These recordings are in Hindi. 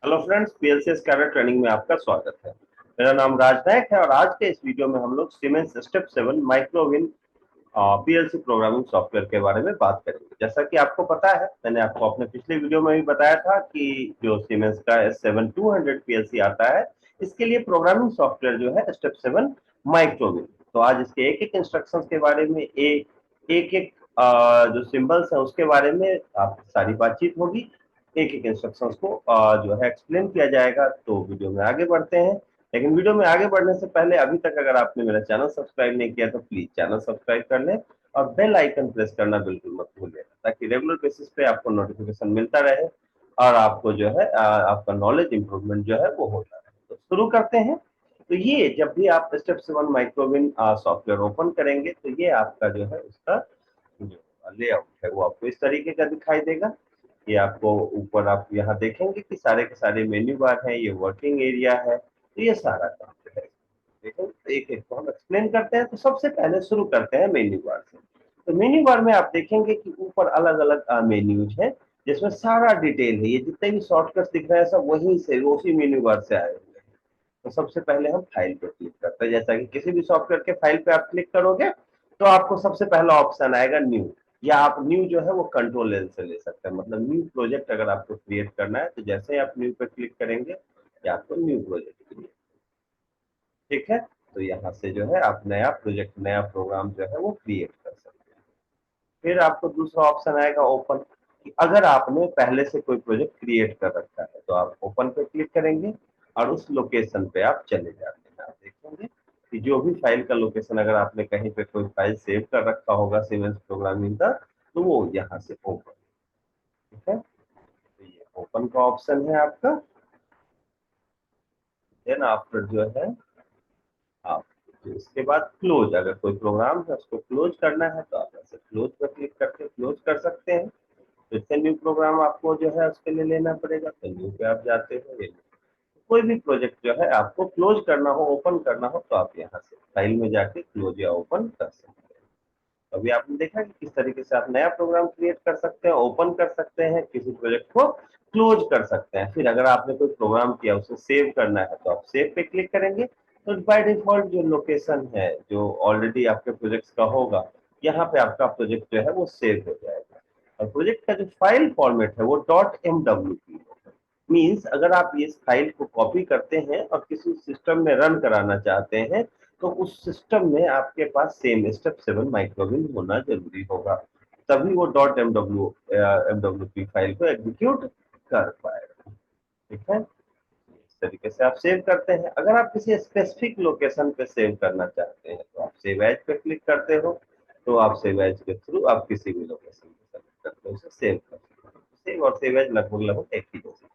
हेलो फ्रेंड्स, पीएलसीएस कैडर ट्रेनिंग में आपका स्वागत है। मेरा नाम राज नायक है और आज के इस वीडियो में हम लोग Siemens step 7 MicroWIN PLC programming software के बारे में बात करेंगे। जैसा कि आपको पता है, मैंने आपको अपने पिछले वीडियो में भी बताया था कि जो सीमेंस का S7200 पीएलसी आता है, इसके लिए प्रोग्रामिंग सॉफ्टवेयर जो है स्टेप 7 माइक्रोविन। तो आज इसके एक एक इंस्ट्रक्शंस के बारे में, एक एक जो सिंबल्स है उसके बारे में आपकी सारी बातचीत होगी। एक एक इंस्ट्रक्शंस को जो है एक्सप्लेन किया जाएगा। तो वीडियो में आगे बढ़ते हैं, लेकिन वीडियो में आगे बढ़ने से पहले अभी तक अगर आपने मेरा चैनल सब्सक्राइब नहीं किया तो प्लीज चैनल सब्सक्राइब कर लें और बेल आइकन प्रेस करना बिल्कुल मत भूलिएगा, ताकि रेगुलर बेसिस पे आपको नोटिफिकेशन मिलता रहे और आपको जो है आपका नॉलेज इंप्रूवमेंट जो है वो होता रहे। तो शुरू करते हैं। तो ये जब भी आप स्टेप 7 माइक्रोविन सॉफ्टवेयर ओपन करेंगे तो ये आपका जो है उसका जो लेआउट है वो आपको इस तरीके का दिखाई देगा। ये आपको ऊपर आप यहाँ देखेंगे कि सारे के सारे मेन्यू बार हैं, ये वर्किंग एरिया है। तो ये सारा काम जो है देखो, तो एक एक को हम एक्सप्लेन करते हैं। तो सबसे पहले शुरू करते हैं मेन्यू बार से। तो मेन्यू बार में आप देखेंगे कि ऊपर अलग अलग मेन्यूज हैं, जिसमें सारा डिटेल है। ये जितने भी शॉर्टकट्स दिख रहे हैं सब वहीं से, उसी मेन्यू बार से आए हुए हैं। तो सबसे पहले हम फाइल पे क्लिक करते हैं। जैसा कि किसी भी सॉफ्टवेयर के फाइल पे आप क्लिक करोगे तो आपको सबसे पहला ऑप्शन आएगा न्यू, या आप न्यू जो है वो कंट्रोल एल से ले सकते हैं। मतलब न्यू प्रोजेक्ट अगर आपको क्रिएट करना है तो जैसे ही आप न्यू पे क्लिक करेंगे या आपको न्यू प्रोजेक्ट क्रिएट, ठीक है। तो यहाँ से जो है आप नया प्रोजेक्ट, नया प्रोग्राम जो है वो क्रिएट कर सकते हैं। फिर आपको दूसरा ऑप्शन आएगा ओपन, कि अगर आपने पहले से कोई प्रोजेक्ट क्रिएट कर रखा है तो आप ओपन पे क्लिक करेंगे और उस लोकेशन पे आप चले जाते हैं। आप देखेंगे कि जो भी फाइल का लोकेशन, अगर आपने कहीं पे कोई फाइल सेव कर रखा होगा सीमेंस प्रोग्रामिंग का, तो वो यहाँ से ओपन, ठीक है। तो ये ओपन का ऑप्शन है आपका। देन आफ्टर जो है आप, तो इसके बाद क्लोज, अगर कोई प्रोग्राम है उसको क्लोज करना है तो आप ऐसे क्लोज पर क्लिक करके क्लोज कर सकते हैं। फिर से न्यू प्रोग्राम आपको जो है उसके लिए लेना पड़ेगा, तो न्यू पे आप जाते हो। ये कोई भी प्रोजेक्ट जो है आपको क्लोज करना हो, ओपन करना हो, तो आप यहाँ से फाइल में जाके क्लोज या ओपन कर सकते हैं। अभी आपने देखा कि किस तरीके से आप नया प्रोग्राम क्रिएट कर सकते हैं, ओपन कर सकते हैं, किसी प्रोजेक्ट को क्लोज कर सकते हैं। फिर अगर आपने कोई प्रोग्राम किया उसे सेव करना है तो आप सेव पे क्लिक करेंगे। तो बाय डिफॉल्ट जो लोकेशन है जो ऑलरेडी आपके प्रोजेक्ट का होगा, यहाँ पे आपका प्रोजेक्ट जो है वो सेव हो जाएगा। और प्रोजेक्ट का जो फाइल फॉर्मेट है वो .mwp होगा। मीन्स अगर आप इस फाइल को कॉपी करते हैं और किसी सिस्टम में रन कराना चाहते हैं तो उस सिस्टम में आपके पास सेम स्टेप 7 माइक्रोविन होना जरूरी होगा, तभी वो .mwp फाइल को एग्जीक्यूट कर पाएगा, ठीक है। इस तरीके से आप सेव करते हैं। अगर आप किसी स्पेसिफिक लोकेशन पे सेव करना चाहते हैं तो आप सेव एज पे क्लिक करते हो। तो आप सेव एज के थ्रू आप किसी भी लोकेशन पे सेलेक्ट करके उसे सेव कर सकते हो। सेव और सेव एज लगभग लगभग एक ही जैसे।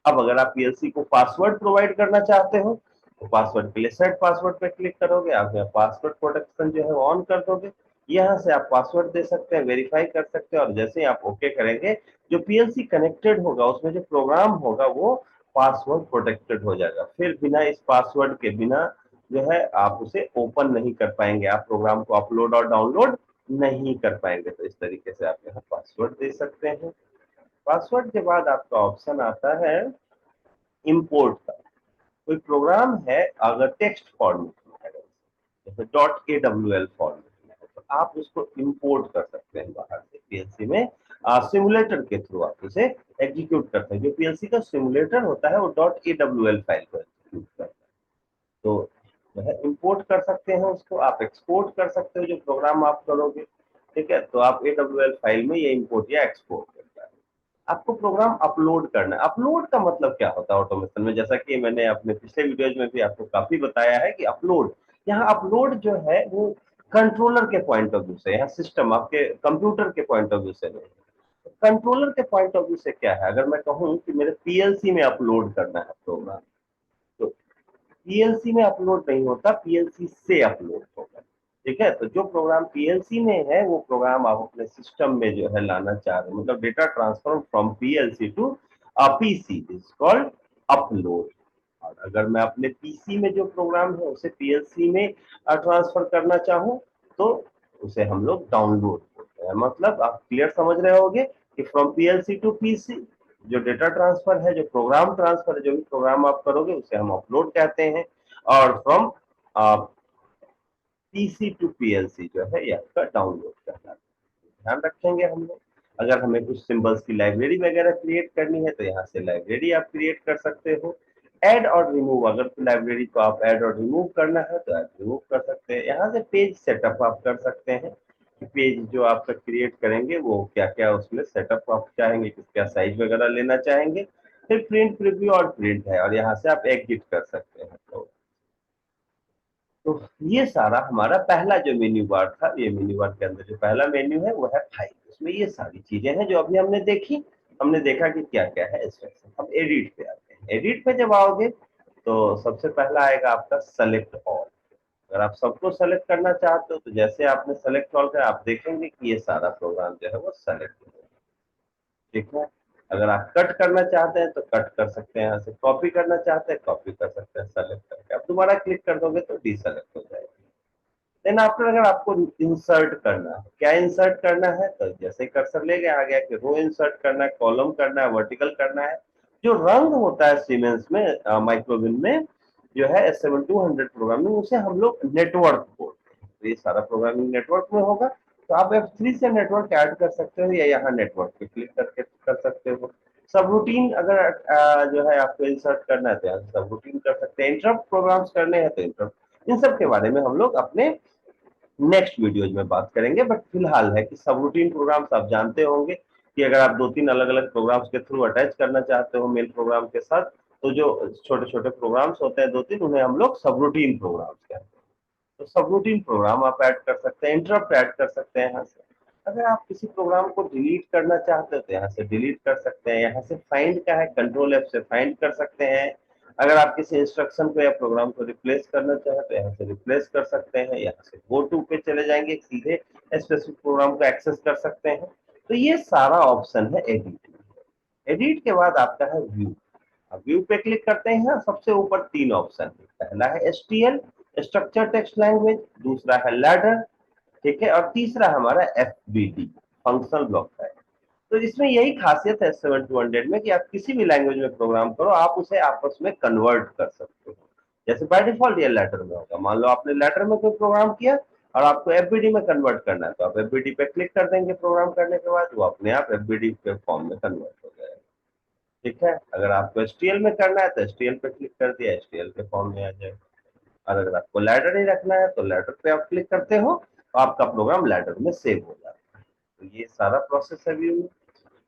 अब अगर आप पीएलसी को पासवर्ड प्रोवाइड करना चाहते हो तो पासवर्ड के लिए सेट पासवर्ड पे क्लिक करोगे, आप यहाँ पासवर्ड प्रोटेक्शन जो है वो ऑन कर दोगे। यहाँ से आप पासवर्ड दे सकते हैं, वेरीफाई कर सकते हैं, और जैसे ही आप ओके करेंगे जो पीएलसी कनेक्टेड होगा उसमें जो प्रोग्राम होगा वो पासवर्ड प्रोटेक्टेड हो जाएगा। फिर बिना इस पासवर्ड के बिना जो है आप उसे ओपन नहीं कर पाएंगे, आप प्रोग्राम को अपलोड और डाउनलोड नहीं कर पाएंगे। तो इस तरीके से आप यहाँ पासवर्ड दे सकते हैं। पासवर्ड के बाद आपका ऑप्शन आता है इंपोर्ट का। कोई प्रोग्राम है अगर टेक्स्ट फॉर्मेट में है, जैसे .awl फॉर्मेट में है, तो आप उसको इंपोर्ट कर सकते हैं बाहर से पीएलसी में। सिमुलेटर के थ्रू आप उसे एग्जीक्यूट करते हैं। जो पीएलसी का सिमुलेटर होता है वो .awl फाइल को एग्जीक्यूट करता है। तो जो है इंपोर्ट कर सकते हैं उसको, आप एक्सपोर्ट कर सकते हो जो प्रोग्राम आप करोगे, ठीक है। तो आप AWL फाइल में ये इंपोर्ट या एक्सपोर्ट करता है। आपको प्रोग्राम अपलोड करना है। अपलोड का मतलब क्या होता है ऑटोमेशन में, जैसा कि मैंने अपने पिछले वीडियोज में भी आपको काफी बताया है कि अपलोड, यहाँ अपलोड जो है वो कंट्रोलर के पॉइंट ऑफ व्यू से, यहाँ सिस्टम आपके कंप्यूटर के पॉइंट ऑफ व्यू से नहीं। कंट्रोलर के पॉइंट ऑफ व्यू से क्या है, अगर मैं कहूँ कि मेरे पीएलसी में अपलोड करना है प्रोग्राम, तो पीएलसी में अपलोड नहीं होता, पीएलसी से अपलोड होगा, ठीक है। तो जो प्रोग्राम पीएलसी में है वो प्रोग्राम आप अपने सिस्टम में जो है लाना चाह रहे हैं, मतलब data transfer from PLC to PC is called upload. और अगर मैं अपने पीसी में जो प्रोग्राम है उसे पीएलसी में ट्रांसफर करना चाहूँ तो उसे हम लोग डाउनलोड बोलते हैं। मतलब आप क्लियर समझ रहे होंगे कि फ्रॉम पीएलसी टू पीसी, जो डेटा ट्रांसफर है, जो प्रोग्राम ट्रांसफर है, जो भी प्रोग्राम आप करोगे उसे हम अपलोड कहते हैं। और फ्रॉम पीसी टू पीएलसी जो है ये आपका डाउनलोड करना है। ध्यान रखेंगे हम लोग। अगर हमें कुछ सिंबल्स की लाइब्रेरी वगैरह क्रिएट करनी है तो यहाँ से लाइब्रेरी आप क्रिएट कर सकते हो। ऐड और रिमूव, अगर लाइब्रेरी को आप ऐड और रिमूव करना है तो आप रिमूव कर सकते हैं। यहाँ से पेज सेटअप आप कर सकते हैं कि पेज जो आपका क्रिएट करेंगे वो क्या क्या उसमें सेटअप आप चाहेंगे, किस क्या साइज वगैरह लेना चाहेंगे। फिर प्रिंट, प्रीव्यू और प्रिंट है, और यहाँ से आप एग्जिट कर सकते हैं। तो ये सारा हमारा पहला जो मेन्यू बार था, ये मेन्यू बार के अंदर जो पहला मेन्यू है वो है फाइल। उसमें ये सारी चीजें हैं जो अभी हमने देखी। हमने देखा कि क्या क्या है इंस्ट्रक्शन। अब एडिट पे आते हैं। एडिट पे जब आओगे तो सबसे पहला आएगा आपका सेलेक्ट ऑल। अगर आप सबको सेलेक्ट करना चाहते हो तो जैसे आपने सेलेक्ट ऑल किया, आप देखेंगे कि ये सारा प्रोग्राम जो है वो सेलेक्ट हो जाएगा। ठीक है। अगर आप कट करना चाहते हैं तो कट कर सकते हैं, यहाँ से कॉपी करना चाहते हैं कॉपी कर सकते हैं सेलेक्ट करके। आप दोबारा क्लिक कर दोगे तो डीसेलेक्ट हो जाएगा। देन आफ्टर अगर आपको इंसर्ट करना है, क्या इंसर्ट करना है, तो जैसे कर्सर ले गया आ गया कि रो इंसर्ट करना है, कॉलम करना है, वर्टिकल करना है। जो रंग होता है सीमेंस में, माइक्रोविन में जो है S7200 प्रोग्रामिंग, उसे हम लोग नेटवर्क बोलते हैं। तो ये सारा प्रोग्रामिंग नेटवर्क में होगा। तो आप F3 से नेटवर्क ऐड कर सकते हो या यहाँ नेटवर्क पे क्लिक करके कर सकते हो। सब रूटीन अगर जो है आपको इंसर्ट करना है तो यहाँ सब रूटीन कर सकते हैं। इंटरप्ट प्रोग्राम्स करने हैं तो इंटरप्ट। इन सब के बारे में हम लोग अपने नेक्स्ट वीडियोज में बात करेंगे। बट फिलहाल है कि सब रूटीन प्रोग्राम्स आप जानते होंगे कि अगर आप 2-3 अलग अलग प्रोग्राम्स के थ्रू अटैच करना चाहते हो मेल प्रोग्राम के साथ, तो जो छोटे छोटे प्रोग्राम्स होते हैं 2-3, उन्हें हम लोग सब रूटीन प्रोग्राम्स कहते हैं। तो सब रूटीन प्रोग्राम आप ऐड कर सकते हैं, इंटरप्ट ऐड कर सकते हैं यहाँ से। अगर आप किसी प्रोग्राम को डिलीट करना चाहते हो तो यहाँ से डिलीट कर सकते हैं। यहाँ से फाइंड का है, कंट्रोल एफ से फाइंड कर सकते हैं। अगर आप किसी इंस्ट्रक्शन को या प्रोग्राम को रिप्लेस करना चाहे तो यहाँ से रिप्लेस कर सकते हैं। यहाँ से गो टू पे चले जाएंगे, सीधे स्पेसिफिक प्रोग्राम को एक्सेस कर सकते हैं। तो ये सारा ऑप्शन है एडिट। एडिट के बाद आपका है व्यू। अब व्यू पे क्लिक करते हैं, सबसे ऊपर 3 ऑप्शन है। पहला है STL, स्ट्रक्चर टेक्स्ट लैंग्वेज, दूसरा है लैडर, ठीक है, और तीसरा हमारा FBD, फंक्शनल ब्लॉक है। तो इसमें यही खासियत है 7200 में कि आप किसी भी लैंग्वेज में प्रोग्राम करो, आप उसे आपस में कन्वर्ट कर सकते हो। जैसे बाय डिफॉल्ट ये लेटर में होगा। मान लो आपने लेटर में कोई प्रोग्राम किया और आपको FBD में कन्वर्ट करना है, तो आप FBD पे क्लिक कर देंगे। प्रोग्राम करने के बाद वो अपने आप FBD के फॉर्म में कन्वर्ट हो जाएगा। ठीक है। अगर आपको STL में करना है तो STL पे क्लिक कर दिया, STL के फॉर्म में आ जाएगा। और अगर आपको लैडर ही रखना है तो लैडर पे आप क्लिक करते हो तो आपका प्रोग्राम लैडर में सेव हो जाता है। तो ये सारा प्रोसेस है व्यू में।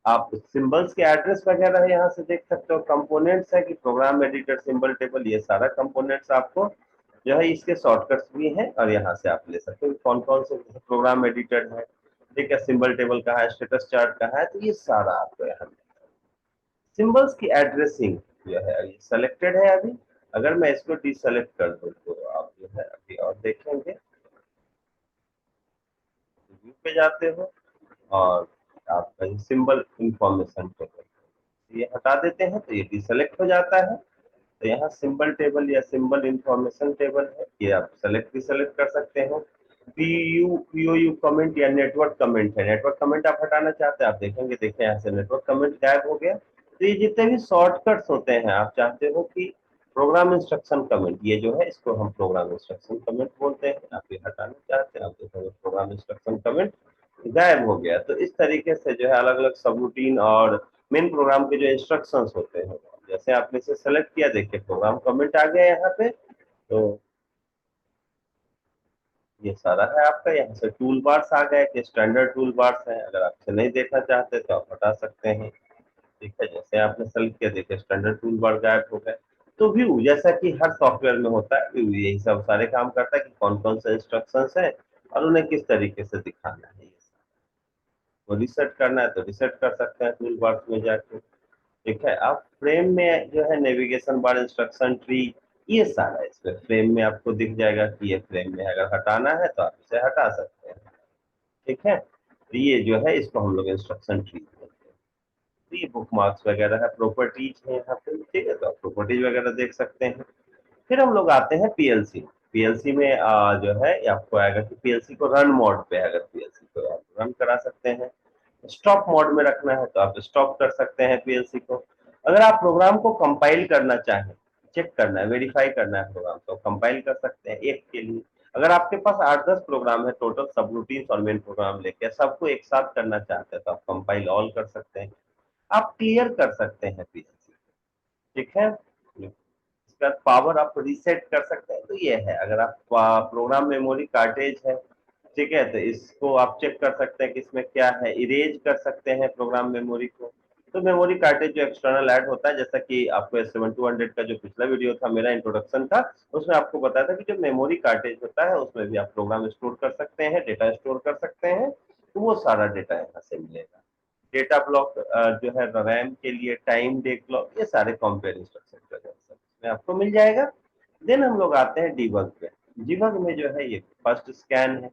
आप सिंबल्स के एड्रेस वगैरह यहाँ से देख सकते हो। कंपोनेंट्स है कि प्रोग्राम एडिटर, सिंबल टेबल, ये सारा कंपोनेंट्स आपको जो है इसके शॉर्टकट्स भी हैं और यहाँ से आप ले सकते हो कौन कौन से प्रोग्राम एडिटर है। ठीक है। सिंबल टेबल कहाँ है, स्टेटस चार्ट कहाँ है, तो ये सारा आपको यहाँ सिंबल्स की एड्रेसिंग जो है ये सेलेक्टेड है अभी। अगर मैं इसको डिसेलेक्ट कर दूं तो आप जो है अभी और देखेंगे, व्यू पे जाते हो और आपका ये सिंबल इंफॉर्मेशन टेबल ये हटा देते हैं तो ये डिसेलेक्ट हो जाता है। तो यहाँ सिंबल टेबल या सिंबल इंफॉर्मेशन टेबल है, ये आप सेलेक्ट भी सेलेक्ट कर सकते हो। POU कमेंट या नेटवर्क कमेंट है, नेटवर्क कमेंट आप हटाना चाहते हैं, आप देखेंगे, देखिए यहाँ से नेटवर्क कमेंट गायब हो गया। तो ये जितने भी शॉर्टकट्स होते हैं, आप चाहते हो कि प्रोग्राम इंस्ट्रक्शन कमेंट, ये जो है इसको हम प्रोग्राम इंस्ट्रक्शन कमेंट बोलते हैं, आप ये हटाना चाहते हैं, आप देखेंगे प्रोग्राम इंस्ट्रक्शन कमेंट गायब हो गया। तो इस तरीके से जो है अलग अलग सब रूटीन और मेन प्रोग्राम के जो इंस्ट्रक्शंस होते हैं, जैसे आपने इसे सेलेक्ट किया, देखिए प्रोग्राम कमेंट आ गया यहाँ पे। तो ये सारा है आपका। यहाँ से टूल बार्स आ गए कि स्टैंडर्ड टूल बार्स है, अगर आप इसे नहीं देखना चाहते तो आप हटा सकते हैं। ठीक है। जैसे आपने सेलेक्ट किया, देखिए स्टैंडर्ड टूल बार गायब हो गए। तो व्यू जैसा कि हर सॉफ्टवेयर में होता है, व्यू यही सब सारे काम करता है कि कौन कौन से इंस्ट्रक्शंस है और उन्हें किस तरीके से दिखाना है। वो रिसेट करना है तो रिसेट कर सकते हैं टूल बार्स में जाके। ठीक है। आप फ्रेम में जो है नेविगेशन बार, इंस्ट्रक्शन ट्री, ये सारा इसमें फ्रेम में आपको दिख जाएगा कि ये फ्रेम में है। अगर हटाना है तो आप इसे हटा सकते हैं। ठीक है। तो ये जो है इसको हम लोग इंस्ट्रक्शन ट्री बोलते हैं। तो ये बुक मार्क्स वगैरह है, प्रॉपर्टीज है यहाँ पे। ठीक है। तो आप प्रॉपर्टीज वगैरह देख सकते हैं। फिर हम लोग आते हैं पीएलसी। पीएलसी में जो है ये आपको आएगा कि पीएलसी को रन मोड पे है, अगर पीएलसी को आप रन करा सकते हैं। स्टॉप मोड में रखना है तो आप स्टॉप कर सकते हैं पीएलसी को। अगर आप प्रोग्राम को कंपाइल करना चाहें, चेक करना है, वेरीफाई करना है प्रोग्राम, तो कंपाइल कर सकते हैं एक के लिए। अगर आपके पास 8-10 प्रोग्राम है टोटल, सब रूटीन और मेन प्रोग्राम लेके सबको एक साथ करना चाहते हैं तो आप कंपाइल ऑल कर सकते हैं। आप क्लियर कर सकते हैं पीएलसी, ठीक है। इसका पावर आप रीसेट कर सकते हैं। तो ये है, अगर आप प्रोग्राम मेमोरी कार्टेज है, ठीक है, तो इसको आप चेक कर सकते हैं कि इसमें क्या है, इरेज कर सकते हैं प्रोग्राम मेमोरी को। तो मेमोरी कार्टेज जो एक्सटर्नल ऐड होता है, जैसा कि आपको S7200 का जो पिछला वीडियो था, मेरा इंट्रोडक्शन था, उसमें आपको बताया था कि जो मेमोरी कार्टेज होता है उसमें भी आप प्रोग्राम स्टोर कर सकते हैं, डेटा स्टोर कर सकते हैं। तो वो सारा डेटा यहाँ से मिलेगा। डेटा ब्लॉक जो है रैम के लिए, टाइम डे क्लॉक, ये सारे कंपेयर इंस्ट्रक्शन में आपको मिल जाएगा। देन हम लोग आते हैं डिबग पे। डिबग में जो है ये फर्स्ट स्कैन है।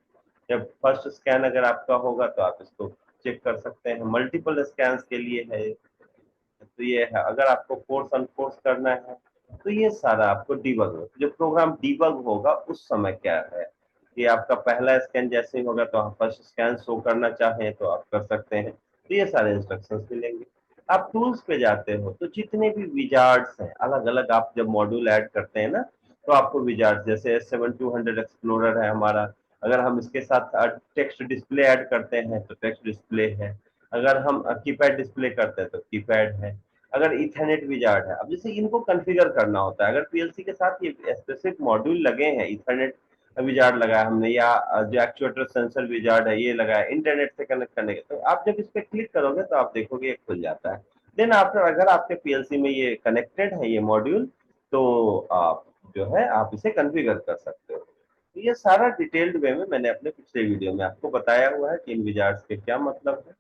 जब फर्स्ट स्कैन अगर आपका होगा तो आप इसको चेक कर सकते हैं। मल्टीपल स्कैन के लिए है, तो ये है। अगर आपको फोर्स अनफोर्स करना है तो ये सारा आपको डिबग में, जो प्रोग्राम डिबग होगा उस समय क्या है, कि आपका पहला स्कैन जैसे ही होगा तो आप फर्स्ट स्कैन शो करना चाहें तो आप कर सकते हैं। तो ये सारे इंस्ट्रक्शंस मिलेंगे। आप टूल्स पे जाते हो तो जितने भी विजार्ड्स हैं अलग अलग, आप जब मॉड्यूल ऐड करते हैं ना, तो आपको विजार्ड्स, जैसे S7200 एक्सप्लोरर है हमारा, अगर हम इसके साथ टेक्स्ट डिस्प्ले ऐड करते हैं तो टेक्स्ट डिस्प्ले है। अगर हम कीपैड डिस्प्ले करते हैं तो कीपैड है। अगर इथरनेट विजार्ड है, अब जैसे इनको कॉन्फ़िगर करना होता है, अगर पीएलसी के साथ ये स्पेसिफिक मॉड्यूल लगे हैं, इथरनेट विजार्ड लगाया हमने, या जो एक्चुएटर सेंसर विजार्ड है ये लगाया इंटरनेट से कनेक्ट करने के, तो आप जब इस पे क्लिक करोगे तो आप देखोगे ये खुल जाता है। देन आफ्टर अगर आपके पीएलसी में ये कनेक्टेड है ये मॉड्यूल, तो आप जो है आप इसे कॉन्फ़िगर कर सकते हो। तो ये सारा डिटेल्ड वे में मैंने अपने पिछले वीडियो में आपको बताया हुआ है कि इन विजार्ड्स के क्या मतलब है,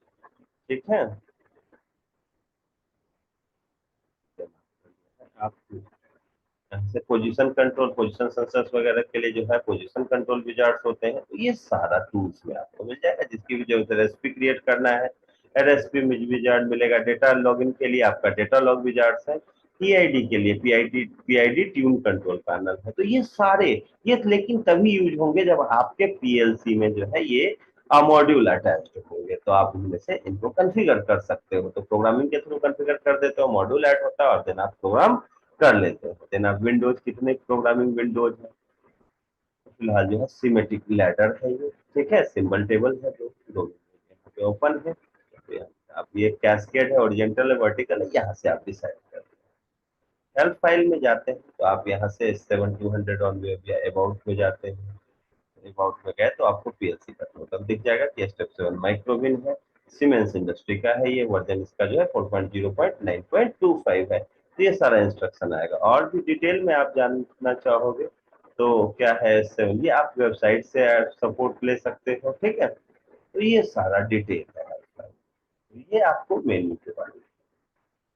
ठीक है। आप जैसे पोजीशन कंट्रोल, पोजीशन सेंसर्स वगैरह के लिए जो है पोजीशन कंट्रोल विजार्ड्स होते हैं, तो ये सारा टूल्स में आपको मिल जाएगा। जिसकी भी जरूरत है, रेसिपी क्रिएट करना है, रेसिपी विजार्ड मिलेगा। डेटा लॉगिन के लिए आपका डेटा लॉग विजार्ड्स है। पीआईडी के लिए पीआईडी ट्यून कंट्रोल पैनल है। तो ये सारे, ये लेकिन तभी यूज होंगे जब आपके पीएलसी में जो है ये मॉड्यूल अटैच्ड होंगे, तो आप इनमें से इनको कॉन्फ़िगर कर सकते हो। तो प्रोग्रामिंग के थ्रू कॉन्फ़िगर कर देते हो, मॉड्यूल ऐड होता है और देन आप प्रोग्राम कर लेते हैं। देन आप विंडोज, कितने प्रोग्रामिंग विंडोज है, फिलहाल जो है सिमेट्रिक लैडर है ये, ठीक है, सिंबल टेबल है, जो दो यहाँ पे ओपन है। तो आप ये कैस्केड है, हॉरिजॉन्टल है, वर्टिकल है, यहाँ से आप डिसाइड करते हैं। हेल्प फाइल में जाते हैं तो आप यहाँ से 7200 ऑन वेब या अबाउट में जाते हैं। अबाउट में गए तो आपको पीएलसी का टोटल दिख जाएगा कि स्टेप 7 माइक्रोविन है, सीमेंस इंडस्ट्री का है, ये वर्जन इसका जो है 4.0.9.25 है। तो ये सारा इंस्ट्रक्शन आएगा। और भी डिटेल में आप जानना चाहोगे तो क्या है, इससे ये आप वेबसाइट से सपोर्ट ले सकते हो, ठीक है। तो ये सारा डिटेल है। ये आपको मेन्यू के बारे में।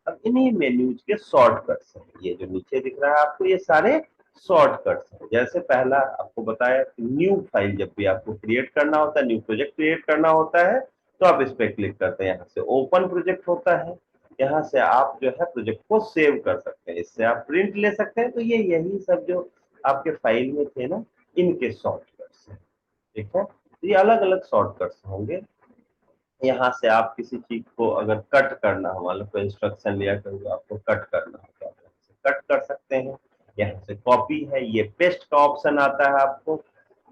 अब इन्हीं मेन्यूज के शॉर्टकट्स हैं, ये जो नीचे दिख रहा है आपको, ये सारे शॉर्टकट्स हैं। जैसे पहला आपको बताया कि न्यू फाइल जब भी आपको क्रिएट करना होता है, न्यू प्रोजेक्ट क्रिएट करना होता है, तो आप इस पे क्लिक करते हैं। यहाँ से ओपन प्रोजेक्ट होता है, यहाँ से आप जो है प्रोजेक्ट को सेव कर सकते हैं, इससे आप प्रिंट ले सकते हैं। तो ये यही सब जो आपके फाइल में थे ना, इनके शॉर्टकट्स हैं, ठीक है। तो ये अलग अलग शॉर्टकट्स होंगे। यहाँ से आप किसी चीज को अगर कट करना हो, मान लो कोई इंस्ट्रक्शन लिया करो आपको कट करना हो, तो आप यहाँ से कट कर सकते हैं। यहाँ से कॉपी है, ये पेस्ट का ऑप्शन आता है आपको,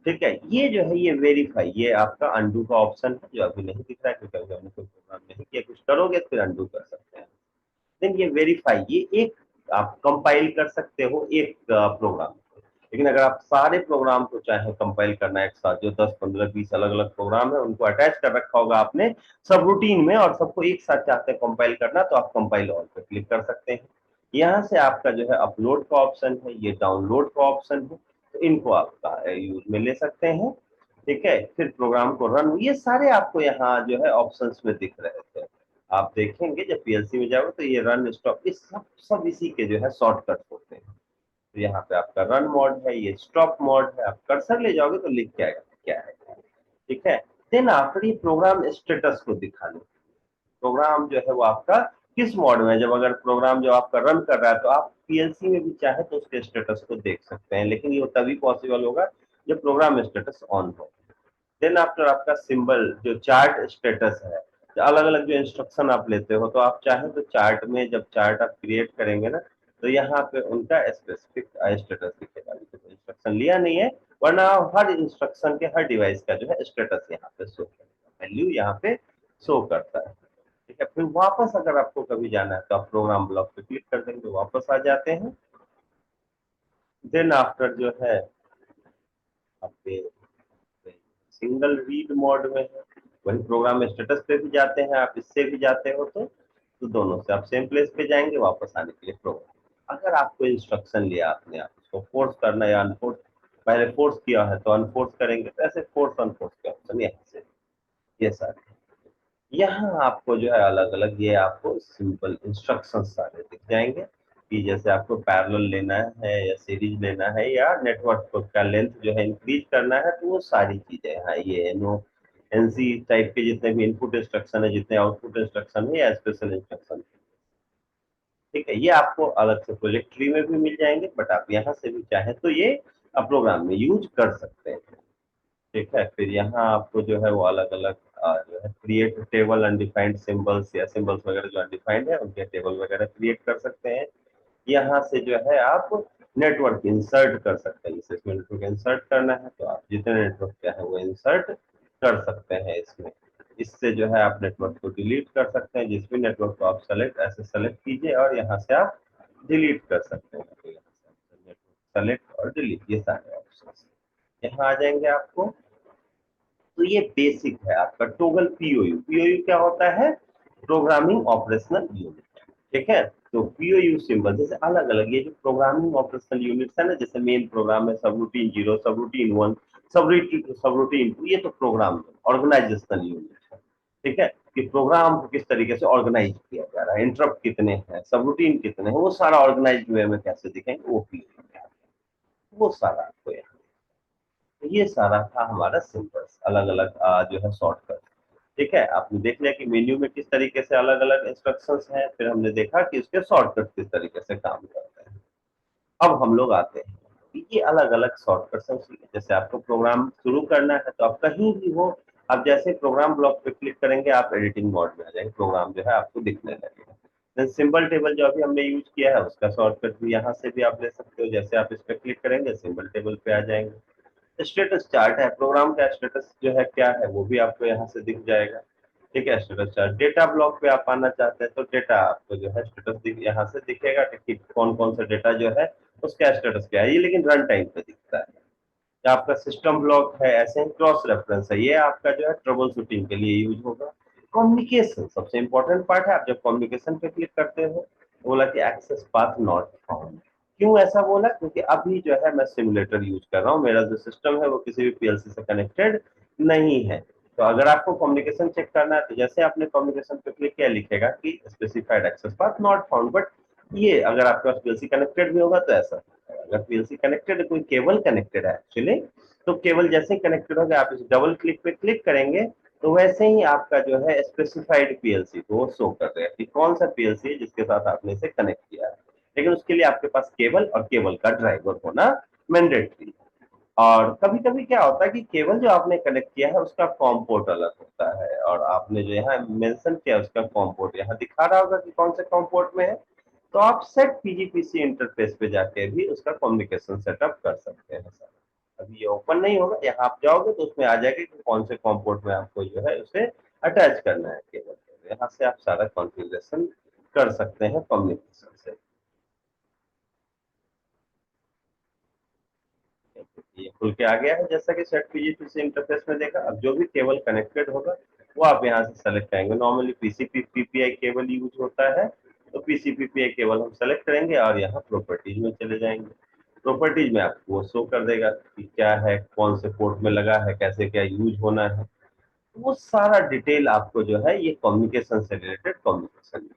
ठीक है। ये जो है ये वेरीफाई, ये आपका अंडू का ऑप्शन है, जो अभी नहीं दिख रहा है क्योंकि अभी हमने कोई प्रोग्राम नहीं किया। कुछ करोगे फिर अंडू कर सकते हैं। देन ये वेरीफाई, ये एक आप कंपाइल कर सकते हो एक प्रोग्राम। लेकिन अगर आप सारे प्रोग्राम को चाहे कंपाइल करना है एक साथ, जो 10 15 20 अलग अलग प्रोग्राम है उनको अटैच कर रखा होगा आपने सब रूटीन में, और सबको एक साथ चाहते हैं कंपाइल करना, तो आप कंपाइल ऑल पे क्लिक कर सकते हैं। यहाँ से आपका जो है अपलोड का ऑप्शन है, ये डाउनलोड का ऑप्शन है, तो इनको आप यूज में ले सकते हैं, ठीक है। फिर प्रोग्राम को रन, ये सारे आपको यहाँ जो है ऑप्शंस में दिख रहे थे। आप देखेंगे जब पीएलसी में जाओगे तो ये रन स्टॉप, इस सब इसी के जो है शॉर्टकट होते हैं। तो यहाँ पे आपका रन मोड है, ये स्टॉप मोड है। आप कर्सर ले जाओगे तो लिख के आएगा क्या है, ठीक है। देन आखिरी प्रोग्राम स्टेटस को दिखा लो। प्रोग्राम जो है वो आपका किस मोड में है। जब अगर प्रोग्राम जो आपका रन कर रहा है तो आप पीएलसी में भी चाहे तो उसके स्टेटस को देख सकते हैं, लेकिन ये तभी पॉसिबल होगा जब प्रोग्राम स्टेटस ऑन हो। देन आफ्टर आपका सिंबल जो चार्ट स्टेटस है, अलग अलग जो इंस्ट्रक्शन आप लेते हो, तो आप चाहें तो चार्ट में जब चार्ट आप क्रिएट करेंगे ना, तो यहाँ पे उनका स्पेसिफिक स्टेटस दिखेगा। इंस्ट्रक्शन लिया नहीं है, वरना हर इंस्ट्रक्शन के हर डिवाइस का जो है स्टेटस यहाँ पे शो करेगा, वैल्यू यहाँ पे शो करता है। ठीक है, फिर वापस अगर आपको कभी जाना है तो आप प्रोग्राम ब्लॉक पे क्लिक कर देंगे, वापस आ जाते हैं। देन आफ्टर जो है आपके सिंगल रीड मोड में है, वही प्रोग्राम स्टेटस पे भी जाते हैं, आप इससे भी जाते हो तो दोनों से आप सेम प्लेस पे जाएंगे वापस आने के लिए प्रोग्राम। अगर आपको इंस्ट्रक्शन लिया आपने, आप उसको फोर्स करना या अनफोर्स, पहले फोर्स किया है तो अनफोर्स करेंगे, तो ऐसे फोर्स अनफोर्स के ऑप्शन यहाँ से ये सारे। यहाँ आपको जो है अलग अलग ये आपको सिंपल इंस्ट्रक्शन सारे दिख जाएंगे कि जैसे आपको पैरेलल लेना है या सीरीज लेना है या नेटवर्क का लेंथ जो है इंक्रीज करना है, तो वो सारी चीजें हैं। ये नो एनसी टाइप के जितने भी इनपुट इंस्ट्रक्शन है, जितने आउटपुट इंस्ट्रक्शन है या स्पेशल इंस्ट्रक्शन, ठीक है, ये आपको अलग से प्रोजेक्ट ट्री में भी मिल जाएंगे, बट आप यहाँ से भी चाहें तो ये आप प्रोग्राम में यूज कर सकते हैं। ठीक है, फिर यहाँ आपको जो है वो अलग अलग जो है क्रिएट टेबल अनडिफाइंड सिंबल्स या सिंबल्स वगैरह जो अनडिफाइंड है उनके टेबल वगैरह क्रिएट कर सकते हैं। यहाँ से जो है आप नेटवर्क इंसर्ट कर सकते हैं, जैसे इसमें नेटवर्क इंसर्ट करना है तो आप जितने नेटवर्क क्या है वो इंसर्ट कर सकते हैं इसमें। इससे जो है आप नेटवर्क को डिलीट कर सकते हैं, जिस भी नेटवर्क को आप सेलेक्ट ऐसे सेलेक्ट कीजिए और यहाँ से आप डिलीट कर सकते हैं। तो यहाँ से नेटवर्क सेलेक्ट और डिलीट ये सारे ऑप्शन यहाँ आ जाएंगे आपको। तो ये बेसिक है आपका टोगल पीओयू। पीओयू क्या होता है? Programming operational unit. ठीक है, तो पीओयू सिंबल जैसे अलग अलग ये जो प्रोग्रामिंग ऑपरेशनल यूनिट्स है ना, जैसे मेन प्रोग्राम है, सब रूटीन 0, सब रूटीन 1, सब रूटीन 2, ये तो प्रोग्राम ऑर्गेनाइजेशनल यूनिट है। ठीक है, कि प्रोग्राम को किस तरीके से ऑर्गेनाइज किया जा रहा है, इंटरप्ट कितने हैं, सब रूटीन कितने हैं, वो सारा ऑर्गेनाइज वे में कैसे दिखेंगे, वो पीओयू, वो सारा आपको यहाँ। तो ये सारा था हमारा सिंबल अलग अलग जो है शॉर्टकट। ठीक है, आपने देख लिया कि मेन्यू में किस तरीके से अलग अलग इंस्ट्रक्शंस हैं, फिर हमने देखा कि उसके शॉर्टकट किस तरीके से काम करते हैं। अब हम लोग आते हैं कि ये अलग अलग शॉर्टकट्स हैं। जैसे आपको प्रोग्राम शुरू करना है तो आप कहीं भी हो, आप जैसे प्रोग्राम ब्लॉक पे क्लिक करेंगे आप एडिटिंग मोड में आ जाएंगे, प्रोग्राम जो है आपको दिखने लगेगा। सिंबल टेबल जो अभी हमने यूज किया है उसका शॉर्टकट भी यहाँ से भी आप ले सकते हो, जैसे आप इस पर क्लिक करेंगे सिंबल टेबल पे आ जाएंगे। स्टेटस चार्ट है, प्रोग्राम का स्टेटस जो है क्या है वो भी आपको यहाँ से दिख जाएगा। ठीक है, स्टेटस चार्ट। डेटा ब्लॉक पे आप आना चाहते हैं तो डेटा आपको जो है स्टेटस यहाँ से दिखेगा कि कौन कौन सा डेटा जो है उसका स्टेटस क्या है, ये लेकिन रन टाइम पे दिखता है। या आपका सिस्टम ब्लॉक है, ऐसे ही क्रॉस रेफरेंस है, ये आपका जो है ट्रबल शूटिंग के लिए यूज होगा। कम्युनिकेशन सबसे इंपॉर्टेंट पार्ट है, आप जब कम्युनिकेशन पे क्लिक करते हो तो बोला कि एक्सेस पाथ नॉट फाउंड। क्यों ऐसा बोला? क्योंकि अभी जो है मैं सिमुलेटर यूज कर रहा हूँ, मेरा जो सिस्टम है वो किसी भी पीएलसी से कनेक्टेड नहीं है। तो अगर आपको कम्युनिकेशन चेक करना है तो जैसे आपने कम्युनिकेशन पे क्लिक किया लिखेगा कि specified access path not found, but ये अगर आपके पास पीएलसी कनेक्टेड भी होगा तो ऐसा, अगर पीएलसी कनेक्टेड है, कोई केबल कनेक्टेड है एक्चुअली, तो केबल जैसे ही कनेक्टेड होगा आप इस डबल क्लिक पे क्लिक करेंगे तो वैसे ही आपका जो है स्पेसिफाइड पीएलसी को शो कर देगा कि कौन सा पीएलसी है जिसके साथ आपने इसे कनेक्ट किया है। लेकिन उसके लिए आपके पास केबल और केबल का ड्राइवर होना मैंडेटरी। और कभी कभी क्या होता है कि केबल जो आपने कनेक्ट किया है उसका कॉम पोर्ट अलग होता है, और आपने जो यहाँ मेंशन किया उसका कॉम पोर्ट यहाँ दिखा रहा होगा कि कौन से कॉम पोर्ट में है, तो आप सेट पीजीपीसी इंटरफेस पे जाके भी उसका कम्युनिकेशन सेटअप कर सकते हैं सर। अभी ये ओपन नहीं होगा, यहाँ आप जाओगे तो उसमें आ जाएगा कि कौन से कॉम पोर्ट में आपको जो है उसे अटैच करना है केबल को। यहाँ से आप सारा कॉन्फ़िगरेशन कर सकते हैं कम्युनिकेशन से। ये खुल के आ गया है जैसा कि सेट पीजीपीसी इंटरफेस में देखा। अब जो भी केबल कनेक्टेड होगा वो आप यहाँ से सेलेक्ट करेंगे। Normally PCP PPI cable use होता है, तो पीसीपीपीआई केबल हम सेलेक्ट करेंगे और यहाँ प्रॉपर्टीज में चले जाएंगे। प्रॉपर्टीज में आपको वो शो कर देगा कि क्या है, कौन से पोर्ट में लगा है, कैसे क्या यूज होना है, वो सारा डिटेल आपको जो है ये कम्युनिकेशन से रिलेटेड कम्युनिकेशन।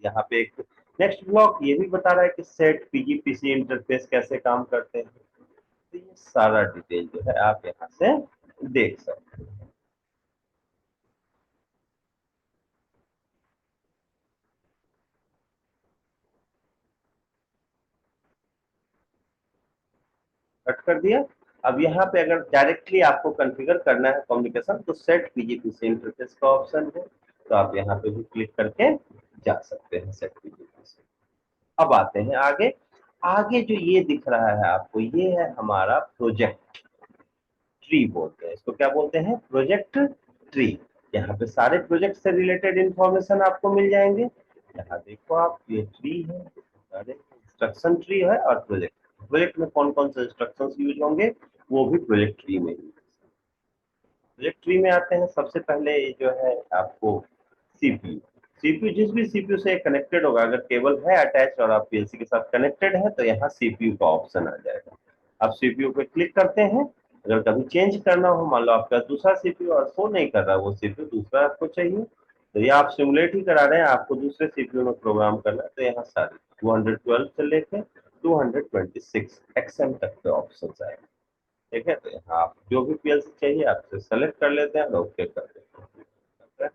यहाँ पे एक नेक्स्ट ब्लॉक ये भी बता रहा है कि सेट पीजीपीसी इंटरफेस कैसे काम करते हैं। तो ये सारा डिटेल जो है आप यहाँ से देख सकते हैं। कट कर दिया। अब यहाँ पे अगर डायरेक्टली आपको कॉन्फ़िगर करना है कम्युनिकेशन तो सेट पीजीपीसी इंटरफेस का ऑप्शन है, तो आप यहाँ पे भी क्लिक करके जा सकते हैं सेट पीजीपी से। अब आते हैं आगे। आगे जो ये दिख रहा है आपको, ये है हमारा प्रोजेक्ट ट्री बोलते हैं इसको। क्या बोलते हैं? Project tree. यहाँ पे सारे प्रोजेक्ट से रिलेटेड इंफॉर्मेशन आपको मिल जाएंगे। यहाँ देखो आप, ये ट्री है, सारे इंस्ट्रक्शन ट्री है और प्रोजेक्ट। प्रोजेक्ट में कौन कौन से इंस्ट्रक्शंस यूज होंगे वो भी प्रोजेक्ट ट्री में ही। प्रोजेक्ट ट्री में आते हैं, सबसे पहले जो है आपको सीपीयू। सीपीयू जिस भी सीपीयू से कनेक्टेड होगा, अगर केबल है अटैच और आप पीएलसी के साथ कनेक्टेड है तो यहाँ सीपीयू का ऑप्शन आ जाएगा। आप सीपीयू पे क्लिक करते हैं। अगर कभी चेंज करना हो, मान लो आपका दूसरा सीपीयू और शो नहीं कर रहा, वो सीपीयू दूसरा आपको चाहिए, तो ये आप सिमुलेट ही करा रहे हैं, आपको दूसरे सीपीयू में प्रोग्राम करना है, तो यहाँ सारे 212 से लेकर 226 XM तक के ऑप्शन आएंगे। ठीक है, तो यहाँ आप जो भी पीएलसी चाहिए आपसे सेलेक्ट कर लेते हैं और ओके कर देते हैं।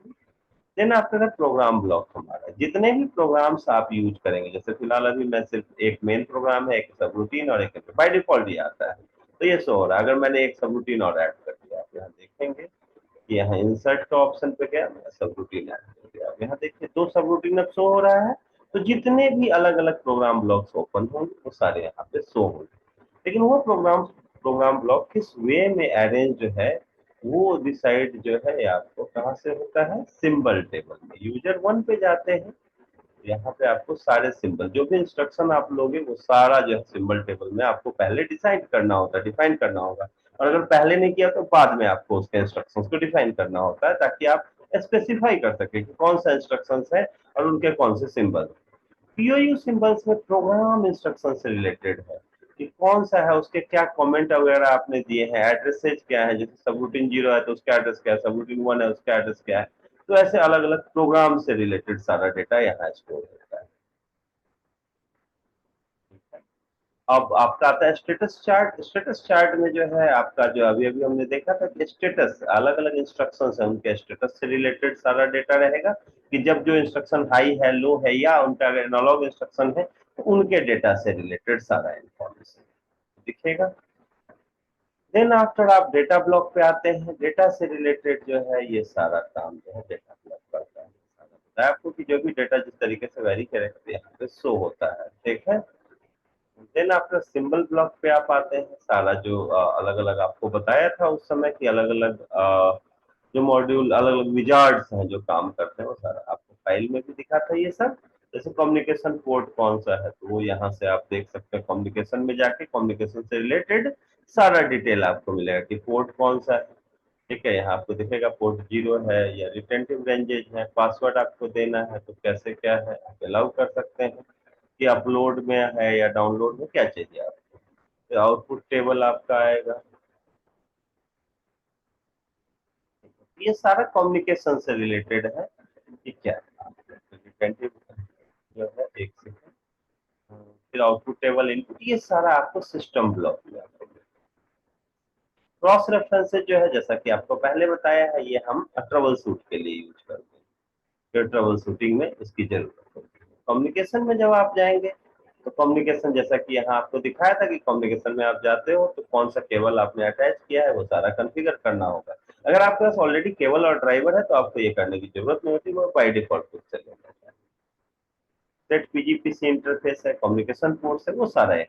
देन आफ्टर है प्रोग्राम ब्लॉक। हमारा जितने भी प्रोग्राम्स आप यूज करेंगे, जैसे फिलहाल अभी मैं सिर्फ एक मेन प्रोग्राम है, एक सब रूटीन और एक बाय डिफॉल्ट ही आता है, तो ये शो हो रहा है। अगर मैंने एक सब रूटीन और ऐड कर दिया, आप यहाँ देखेंगे कि यहाँ इंसर्ट का ऑप्शन पे गया, मैं सब रूटीन ऐड कर दिया। आप यहाँ देखिए 2 सब रूटीन अब शो हो रहा है। तो जितने भी अलग अलग प्रोग्राम ब्लॉक्स ओपन होंगे वो सारे यहाँ पे शो होंगे। लेकिन वो प्रोग्राम ब्लॉक किस वे में अरेंज है, वो डिसाइड जो है आपको कहाँ से होता है? सिंबल टेबल में। यूजर 1 पे जाते हैं, यहाँ पे आपको सारे सिंबल, जो भी इंस्ट्रक्शन आप लोगे वो सारा जो है सिंबल टेबल में आपको पहले डिसाइड करना होता है, डिफाइन करना होगा। और अगर पहले नहीं किया तो बाद में आपको उसके इंस्ट्रक्शंस को डिफाइन करना होता है, ताकि आप स्पेसिफाई कर सके कि कौन सा इंस्ट्रक्शंस है और उनके कौन से सिंबल। पीओयू सिंबल्स में प्रोग्राम इंस्ट्रक्शन से रिलेटेड है कि कौन सा है, उसके क्या कमेंट वगैरह आपने दिए हैं, एड्रेसेज क्या है, जैसे सबरूटीन 0 है तो उसका एड्रेस क्या है, सबरूटीन 1 है उसका एड्रेस क्या है। तो ऐसे अलग अलग प्रोग्राम से रिलेटेड सारा डेटा यहाँ स्टोर होता है। अब आपका आता है स्टेटस चार्ट। स्टेटस चार्ट में जो है आपका, जो अभी अभी हमने देखा था कि स्टेटस, अलग अलग इंस्ट्रक्शंस है, उनके स्टेटस से रिलेटेड सारा डेटा रहेगा कि जब जो इंस्ट्रक्शन हाई है, लो है, या उनका अगर एनालॉग इंस्ट्रक्शन है तो उनके डेटा से रिलेटेड सारा इंफॉर्मेशन दिखेगा। देन आफ्टर आप डेटा ब्लॉक पे आते हैं। डेटा से रिलेटेड जो है ये सारा काम जो है डेटा ब्लॉक करता है। सारा बताया आपको कि जो भी डेटा जिस तरीके से वेरी करेक्ट पे यहाँ पे शो होता है। ठीक है, देन आफ्टर सिंबल ब्लॉक पे आप आते हैं। सारा जो अलग अलग आपको बताया था उस समय कि अलग अलग जो मॉड्यूल, अलग अलग विजार्ड्स हैं जो काम करते हैं, वो सारा आपको फाइल में भी दिखा था ये सब। जैसे कम्युनिकेशन पोर्ट कौन सा है, तो वो यहाँ से आप देख सकते हैं। कम्युनिकेशन में जाके कम्युनिकेशन से रिलेटेड सारा डिटेल आपको मिलेगा कि पोर्ट कौन सा है। ठीक है, यहाँ आपको दिखेगा पोर्ट 0 है या रिटेंटिव रेंजेज है। पासवर्ड आपको देना है तो कैसे क्या है आप अलाउ कर सकते हैं कि अपलोड में है या डाउनलोड में, क्या चाहिए आपको। तो आउटपुट टेबल आपका आएगा। ये सारा कम्युनिकेशन से रिलेटेड है कि क्या है। रिटेंटिव जो है एक सेकंड, फिर आउटपुट टेबल इनपुट, ये सारा आपको सिस्टम ब्लॉक में आपको। क्रॉस रेफरेंसेस जो है, जैसा कि आपको पहले बताया है, ये हम ट्रबल शूट के लिए यूज करते हैं, फिर ट्रबल शूटिंग में इसकी जरूरत होती है। कम्युनिकेशन में जब आप जाएंगे तो कम्युनिकेशन, जैसा कि यहाँ आपको दिखाया था कि कम्युनिकेशन में आप जाते हो तो कौन सा केबल आपने अटैच किया है वो सारा कॉन्फ़िगर करना होगा। अगर आपके पास ऑलरेडी केबल और ड्राइवर है तो आपको ये करने की जरूरत नहीं होती, वो बाय डिफॉल्ट खुद से ले लेता है। सेट पीजीपीसी इंटरफेस है, कम्युनिकेशन पोर्ट्स है, वो सारा है।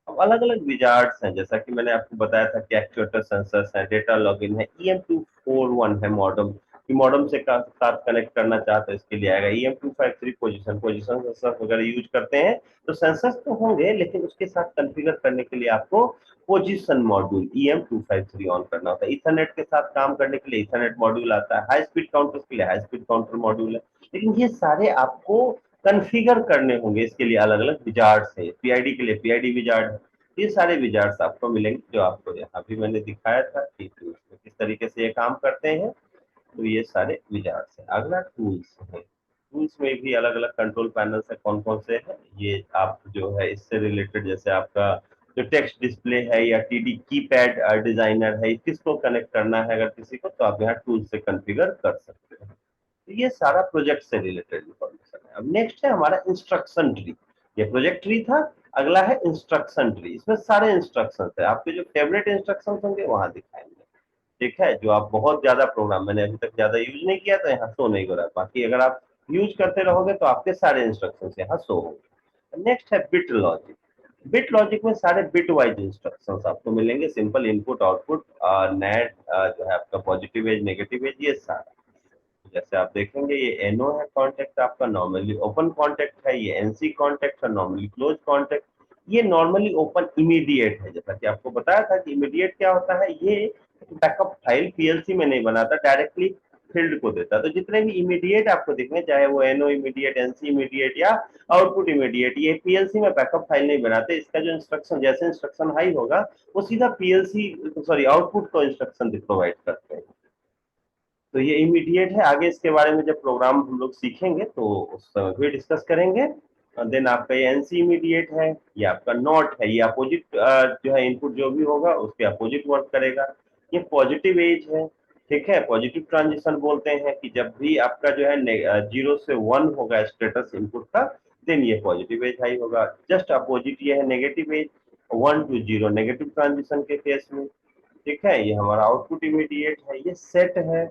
अब अलग अलग विजार्ड्स हैं, जैसा कि मैंने आपको बताया था कि एक्चुएटर सेंसर्स है, डेटा लॉगिन है, EM241 है मॉडम, कि मॉडम से साथ कनेक्ट करना चाहते हैं इसके लिए आएगा। EM253 पोजीशन सेंसर वगैरह यूज करते हैं, तो सेंसर्स तो होंगे लेकिन उसके साथ कॉन्फ़िगर करने के लिए आपको पोजीशन मॉड्यूल EM253 ऑन करना होता है। इथरनेट के साथ काम करने के लिए इथरनेट मॉड्यूल आता है, हाई स्पीड काउंटर्स के लिए हाई स्पीड काउंटर मॉड्यूल है। लेकिन ये सारे आपको कॉन्फ़िगर करने होंगे, इसके लिए अलग अलग विजार्ड्स है। पीआईडी के लिए पीआईडी विजार्ड, ये सारे विजार्ड्स आपको मिलेंगे, जो आपको यहाँ भी मैंने दिखाया था कि उसमें किस तरीके से ये काम करते हैं। तो ये सारे विजार्ड्स हैं। अगला टूल्स है। टूल्स में भी अलग अलग कंट्रोल पैनल है, कौन कौन से हैं ये आप जो है इससे रिलेटेड, जैसे आपका जो टेक्स्ट डिस्प्ले है या टीडी कीपैड डिजाइनर है, किसको कनेक्ट करना है अगर किसी को, तो आप यहाँ टूल से कॉन्फ़िगर कर सकते हैं। तो ये सारा प्रोजेक्ट से रिलेटेड इंफॉर्मेशन है। अब नेक्स्ट है हमारा इंस्ट्रक्शन ट्री। ये प्रोजेक्ट ट्री था, अगला है इंस्ट्रक्शन ट्री। इसमें सारे इंस्ट्रक्शन है, आपके जो फेवरेट इंस्ट्रक्शन होंगे वहां दिखाएंगे। ठीक है, जो आप बहुत ज्यादा प्रोग्राम, मैंने अभी तक ज्यादा यूज नहीं किया तो यहाँ शो नहीं हो रहा है, बाकी अगर आप यूज करते रहोगे तो आपके सारे इंस्ट्रक्शंस यहाँ शो होंगे। नेक्स्ट है बिट लॉजिक। बिट लॉजिक में सारे बिट वाइज इंस्ट्रक्शंस आपको मिलेंगे, सिंपल इनपुट आउटपुट, नेट जो है आपका पॉजिटिव एज नेगेटिव एज, ये सारा। जैसे आप देखेंगे ये एनओ है कॉन्टेक्ट आपका, नॉर्मली ओपन कॉन्टेक्ट है, ये एनसी कॉन्टेक्ट है, नॉर्मली क्लोज कॉन्टेक्ट। ये नॉर्मली ओपन इमीडिएट है, जैसा कि आपको बताया था कि इमीडिएट क्या होता है, ये बैकअप फाइल पीएलसी में नहीं बनाता, डायरेक्टली फील्ड को देता। तो जितने भी इमीडिएट आपको दिखेंगे, चाहे वो एनओ इमीडिएट, एनसी इमीडिएट या आउटपुट इमीडिएट, ये पीएलसी में बैकअप फाइल नहीं बनाते। इसका जो इंस्ट्रक्शन, जैसे इंस्ट्रक्शन हाई होगा वो सीधा पीएलसी सॉरी आउटपुट को इंस्ट्रक्शन प्रोवाइड करते हैं। तो ये इमीडिएट है, आगे इसके बारे में जब प्रोग्राम हम लोग सीखेंगे तो उस समय फिर डिस्कस करेंगे। देन आपका ये एनसी इमीडिएट है, ये आपका नॉट है, ये अपोजिट जो है इनपुट जो भी होगा उसके अपोजिट वर्क करेगा। ये पॉजिटिव एज है, ठीक है, पॉजिटिव ट्रांजिशन बोलते हैं कि जब भी आपका जो है 0 से 1 होगा स्टेटस इनपुट का, देन ये पॉजिटिव एज हाई होगा। जस्ट अपोजिट ये है negative edge, 1 to 0 negative transition के केस में, ठीक है। ये हमारा आउटपुट इमीडिएट है। ये सेट है,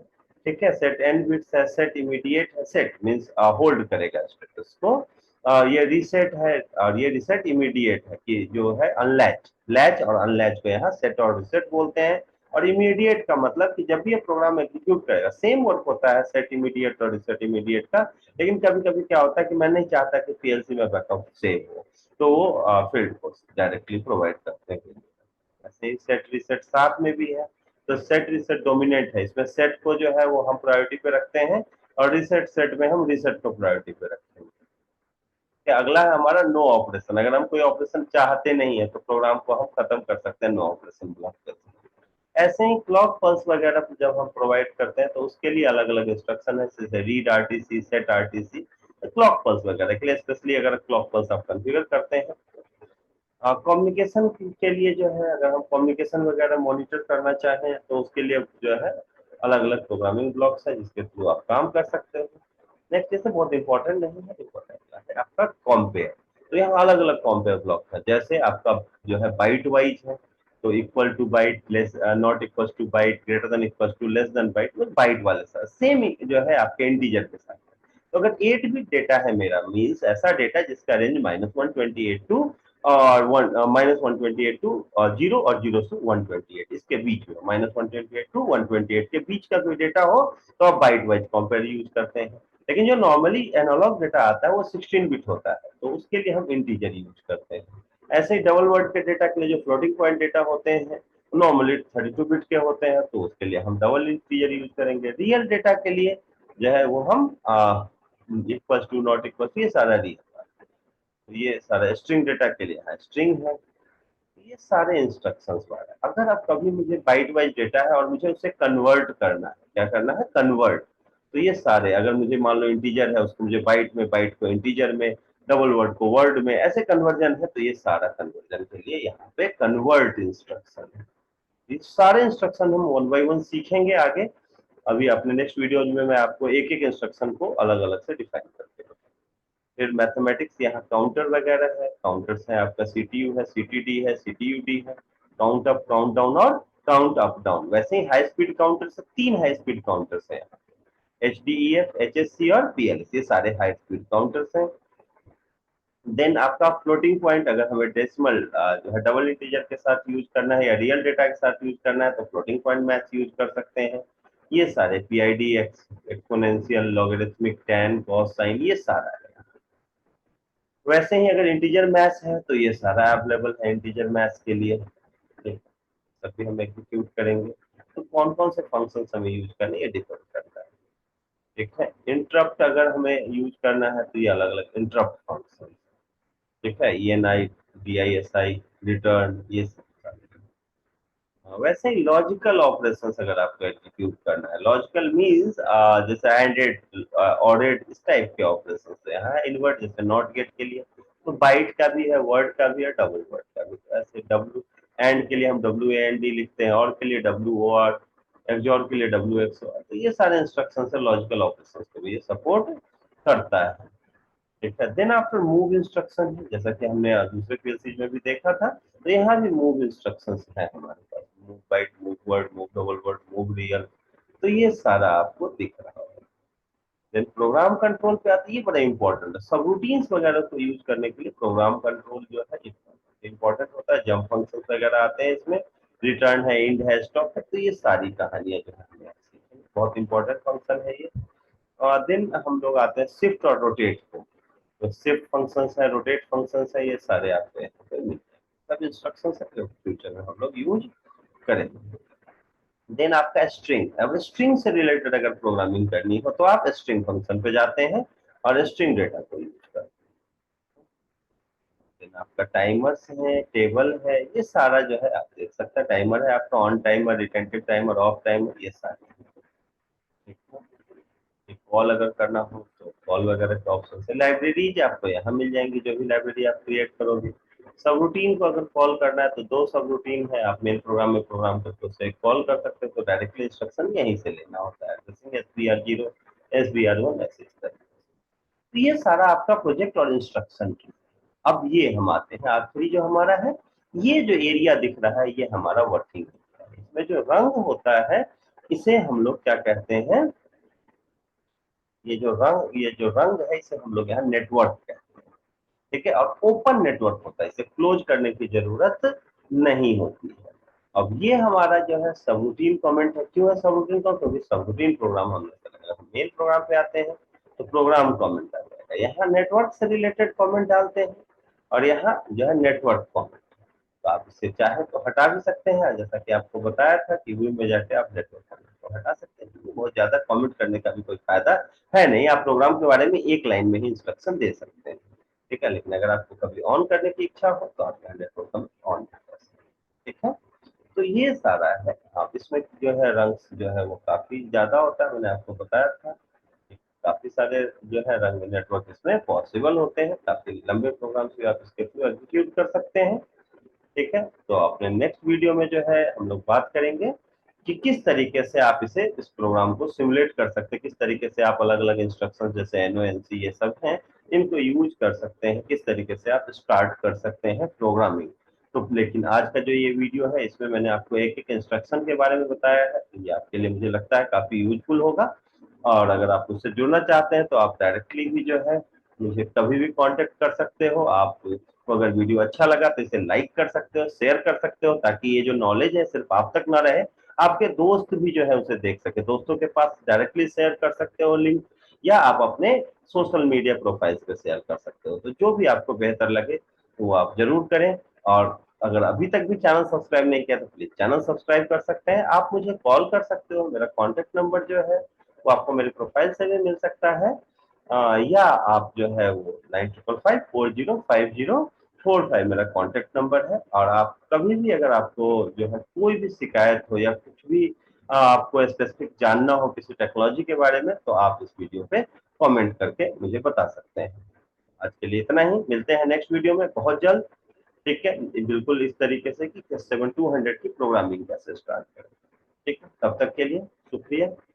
ठीक है, सेट एंड बिट्स है, सेट इमीडिएट है, सेट मींस होल्ड करेगा स्टेटस को। ये रीसेट है, और ये रीसेट इमीडिएट है कि जो है अनलैच, लैच और अनलैच को यहाँ सेट और रीसेट बोलते हैं। और इमीडिएट का मतलब कि जब भी ये प्रोग्राम एग्जीक्यूट करेगा, सेम वर्क होता है सेट इमीडिएट और रीसेट इमीडिएट का, लेकिन कभी कभी क्या होता है कि मैं नहीं चाहता कि पीएलसी में बैकअप सेव हो, तो वो फील्ड को डायरेक्टली प्रोवाइड करते हैं। ऐसे ही सेट रीसेट साथ में भी है। तो सेट रीसेट डोमिनेंट है, इसमें सेट को जो है वो हम प्रायोरिटी पे रखते हैं, और रीसेट सेट में हम रीसेट को प्रायोरिटी पे रखते हैं। कि अगला है हमारा नो ऑपरेशन। अगर हम कोई ऑपरेशन चाहते नहीं है तो प्रोग्राम को हम खत्म कर सकते हैं, नो ऑपरेशन ब्लॉक कर सकते हैं। ऐसे ही क्लॉक पल्स वगैरह जब हम प्रोवाइड करते हैं तो उसके लिए अलग अलग इंस्ट्रक्शन है, जैसे read RTC, set RTC. Clock pulse वगैरह के लिए स्पेशली अगर क्लॉक पल्स आप कॉन्फ़िगर करते हैं। कम्युनिकेशन के लिए जो है, अगर हम कम्युनिकेशन वगैरह मॉनिटर करना चाहें तो उसके लिए जो है अलग अलग प्रोग्रामिंग ब्लॉक्स है जिसके थ्रू आप काम कर सकते हो। नेक्स्ट, जैसे बहुत इंपॉर्टेंट नहीं है, इंपॉर्टेंट है आपका कॉम्पेयर। तो यहाँ अलग अलग कॉम्पेयर ब्लॉक है, जैसे आपका जो है बाइट वाइज है, तो equal to byte, less not equal to byte, greater than equal to less than byte, वो बाइट वाले साथ सेम जो है आपके इंटीजर के साथ। तो अगर 8 बिट डेटा है मेरा, मीन्स ऐसा डेटा जिसका रेंज -128 टू और -128 टू 0 और 0 से 128 इसके बीच में, -128 टू 128 के बीच का कोई डेटा हो तो आप बाइट वाइज कंपेयर यूज करते हैं। लेकिन जो नॉर्मली एनालॉग डेटा आता है वो 16 बिट होता है, तो उसके लिए हम इंटीजर यूज करते हैं। ऐसे ही डबल वर्ड के डेटा के लिए जो फ्लोटिंग पॉइंट डेटा होते हैं नॉर्मली 32 बिट के होते हैं, तो उसके लिए हम डबल इंटीजर यूज करेंगे। रियल डेटा के लिए जो है वो हम equal to, not equal to, ये सारा रियल, ये सारा स्ट्रिंग डेटा के लिए है, स्ट्रिंग है। ये सारे इंस्ट्रक्शंस वाला। अगर आप कभी, मुझे बाइट वाइज डेटा है और मुझे उसे कन्वर्ट करना है, क्या करना है, कन्वर्ट, तो ये सारे, अगर मुझे मान लो इंटीजर है उसको मुझे बाइट में, बाइट को इंटीजर में, डबल वर्ड को वर्ड में, ऐसे कन्वर्जन है, तो ये सारा कन्वर्जन के लिए यहाँ पे कन्वर्ट इंस्ट्रक्शन है। ये सारे इंस्ट्रक्शन हम वन बाय वन सीखेंगे आगे। अभी अपने नेक्स्ट वीडियो में मैं आपको एक एक इंस्ट्रक्शन को अलग अलग से डिफाइन करके दूंगा। फिर मैथमेटिक्स, यहाँ काउंटर वगैरह है, काउंटर्स है, आपका सीटीयू है, सीटीडी है, सीटीयूडी है, काउंट अप, काउंट डाउन और काउंट अप डाउन। वैसे ही high speed counters, 3 high speed counters है यहाँ पे, एचडीईएफ, एचएससी और पीएलएस, ये सारे हाई स्पीड काउंटर्स हैं। देन आपका फ्लोटिंग पॉइंट, अगर हमें डेसिमल जो है डबल इंटीजर के साथ यूज करना है या रियल डेटा के साथ यूज करना है तो फ्लोटिंग पॉइंट मैथ्स यूज कर सकते हैं। ये सारे PID, exponential, logarithmic, tan, cos, sin, ये सारा है। वैसे ही अगर इंटीजर मैथ्स है तो ये सारा अवेलेबल है इंटीजर मैथ्स के लिए, तभी हम एग्जीक्यूट करेंगे। तो कौन कौन से फंक्शन हमें यूज करने, ये डिपेंड करता है, ठीक है। इंटरप्ट अगर हमें यूज करना है तो ये अलग अलग इंटरप्ट फंक्शन, ठीक है, ENI, DISI, रिटर्न, ये सब। वैसे ही लॉजिकल ऑपरेशंस अगर आपको एग्जीक्यूट करना है, लॉजिकल मींस जैसे एंडेड, ऑर्डेड, इस टाइप के ऑपरेशंस है। यहाँ इन्वर्ट, जैसे नॉट गेट के लिए तो बाइट का भी है, वर्ड का भी है, डबल वर्ड का भी। तो ऐसे डब्ल्यू एंड के लिए हम WAND लिखते हैं, और के लिए WOR, एक्सऑर के लिए WXOR। तो ये सारे इंस्ट्रक्शन है लॉजिकल ऑपरेशंस को भी ये सपोर्ट करता है। ठीक है। देन आफ्टर मूव इंस्ट्रक्शन है, जैसा कि हमने दूसरे पीएलसी में भी देखा था, तो यहाँ भी मूव इंस्ट्रक्शंस है हमारे पास, move byte, move word, move double word, move real, तो ये सारा आपको दिख रहा है। देन प्रोग्राम कंट्रोल पे आते हैं, ये बड़ा इंपॉर्टेंट है, सब रूटीन्स वगैरह को यूज करने के लिए प्रोग्राम कंट्रोल जो है इंपॉर्टेंट होता है। जंप फंक्शन वगैरह आते हैं इसमें, रिटर्न है, इंड है, स्टॉप है, तो ये सारी कहानियां जो है हमने आज सीखी। बहुत इंपॉर्टेंट फंक्शन है ये। और देन हम लोग आते हैं शिफ्ट और रोटेट को, तो शिफ्ट फंक्शंस है, रोटेट फंक्शंस है, ये सारे आपको यहाँ पे मिलते हैं, सब इंस्ट्रक्शंस है जो फ्यूचर में हम लोग यूज करेंगे। देन आपका स्ट्रिंग, अब स्ट्रिंग से रिलेटेड अगर प्रोग्रामिंग करनी हो तो आप स्ट्रिंग फंक्शन पे जाते हैं और स्ट्रिंग डेटा को यूज करते हैं। देन आपका टाइमर्स है, टेबल है, ये सारा जो है आप देख सकते हैं, टाइमर है आपका, on timer, retentive timer, off timer, ये सारे, ठीक है। कॉल अगर करना हो तो कॉल वगैरह के ऑप्शन है। लाइब्रेरीज आपको यहाँ मिल जाएंगी, जो भी लाइब्रेरी आप क्रिएट करोगे। सब रूटीन को अगर कॉल करना है तो दो सब रूटीन है, आप मेन प्रोग्राम में प्रोग्राम करके उसे कॉल कर सकते हो, तो डायरेक्टली इंस्ट्रक्शन यहीं से लेना होता है, जैसे SBR0, SBR1, ऐसे इस तरह। तो ये सारा आपका प्रोजेक्ट और इंस्ट्रक्शन की। अब ये हम आते हैं आखिरी जो हमारा है, ये जो एरिया दिख रहा है ये हमारा वर्किंग है। इसमें जो रंग होता है इसे हम लोग क्या कहते हैं, ये जो रंग है इसे हम लोग यहाँ नेटवर्क कहते हैं। ठीक है। और ओपन नेटवर्क होता है, इसे क्लोज करने की जरूरत नहीं होती है। अब ये हमारा जो है सबरूटीन कमेंट है। क्यों है सबरूटीन कमेंट, क्योंकि सबरूटीन प्रोग्राम हमने चलाया। हम मेन प्रोग्राम पे आते हैं तो प्रोग्राम कमेंट आ जाएगा, यहाँ नेटवर्क से रिलेटेड कमेंट डालते हैं और यहाँ जो है नेटवर्क कमेंट। तो आप इसे चाहे तो हटा भी सकते हैं, जैसा कि आपको बताया था कि व्यू में जाके आप नेटवर्क कमेंट को हटा सकते हैं, क्योंकि बहुत ज्यादा कमेंट करने का भी कोई फायदा है नहीं। आप प्रोग्राम के बारे में एक लाइन में ही इंस्ट्रक्शन दे सकते हैं, ठीक है। लेकिन अगर आपको कभी ऑन करने की इच्छा हो तो आप यहाँ नेटवर्क कमेंट ऑन कर सकते हैं, ठीक है। तो ये सारा है। आप इसमें जो है रंग जो है वो काफी ज्यादा होता है, मैंने आपको बताया था। काफी सारे जो है रंग नेटवर्क इसमें पॉसिबल होते हैं, काफी लंबे प्रोग्राम्स भी आप इसके थ्रू एग्जीक्यूट कर सकते हैं, ठीक है। तो अपने नेक्स्ट वीडियो में जो है हम लोग बात करेंगे कि किस तरीके से आप इस प्रोग्राम को सिमुलेट कर सकते हैं, किस तरीके से आप अलग अलग इंस्ट्रक्शन जैसे NO NC ये सब हैं इनको यूज कर सकते हैं, किस तरीके से आप स्टार्ट कर सकते हैं प्रोग्रामिंग। तो लेकिन आज का जो ये वीडियो है इसमें मैंने आपको एक एक इंस्ट्रक्शन के बारे में बताया है, तो ये आपके लिए मुझे लगता है काफी यूजफुल होगा। और अगर आप मुझसे जुड़ना चाहते हैं तो आप डायरेक्टली भी जो है मुझे कभी भी कांटेक्ट कर सकते हो। आप तो अगर वीडियो अच्छा लगा तो इसे लाइक कर सकते हो, शेयर कर सकते हो, ताकि ये जो नॉलेज है सिर्फ आप तक ना रहे, आपके दोस्त भी जो है उसे देख सके। दोस्तों के पास डायरेक्टली शेयर कर सकते हो लिंक, या आप अपने सोशल मीडिया प्रोफाइल्स पे शेयर कर सकते हो। तो जो भी आपको बेहतर लगे तो वो आप जरूर करें। और अगर अभी तक भी चैनल सब्सक्राइब नहीं किया तो प्लीज चैनल सब्सक्राइब कर सकते हैं। आप मुझे कॉल कर सकते हो, मेरा कॉन्टेक्ट नंबर जो है वो आपको मेरे प्रोफाइल से भी मिल सकता है। या आप जो है वो 9555405045 मेरा कांटेक्ट नंबर है। और आप कभी भी अगर आपको जो है कोई भी शिकायत हो या कुछ भी आपको स्पेसिफिक जानना हो किसी टेक्नोलॉजी के बारे में, तो आप इस वीडियो पे कमेंट करके मुझे बता सकते हैं। आज के लिए इतना ही, मिलते हैं नेक्स्ट वीडियो में बहुत जल्द, ठीक है। बिल्कुल इस तरीके से कि 7200 की प्रोग्रामिंग कैसे स्टार्ट करें, ठीक है। तब तक के लिए शुक्रिया।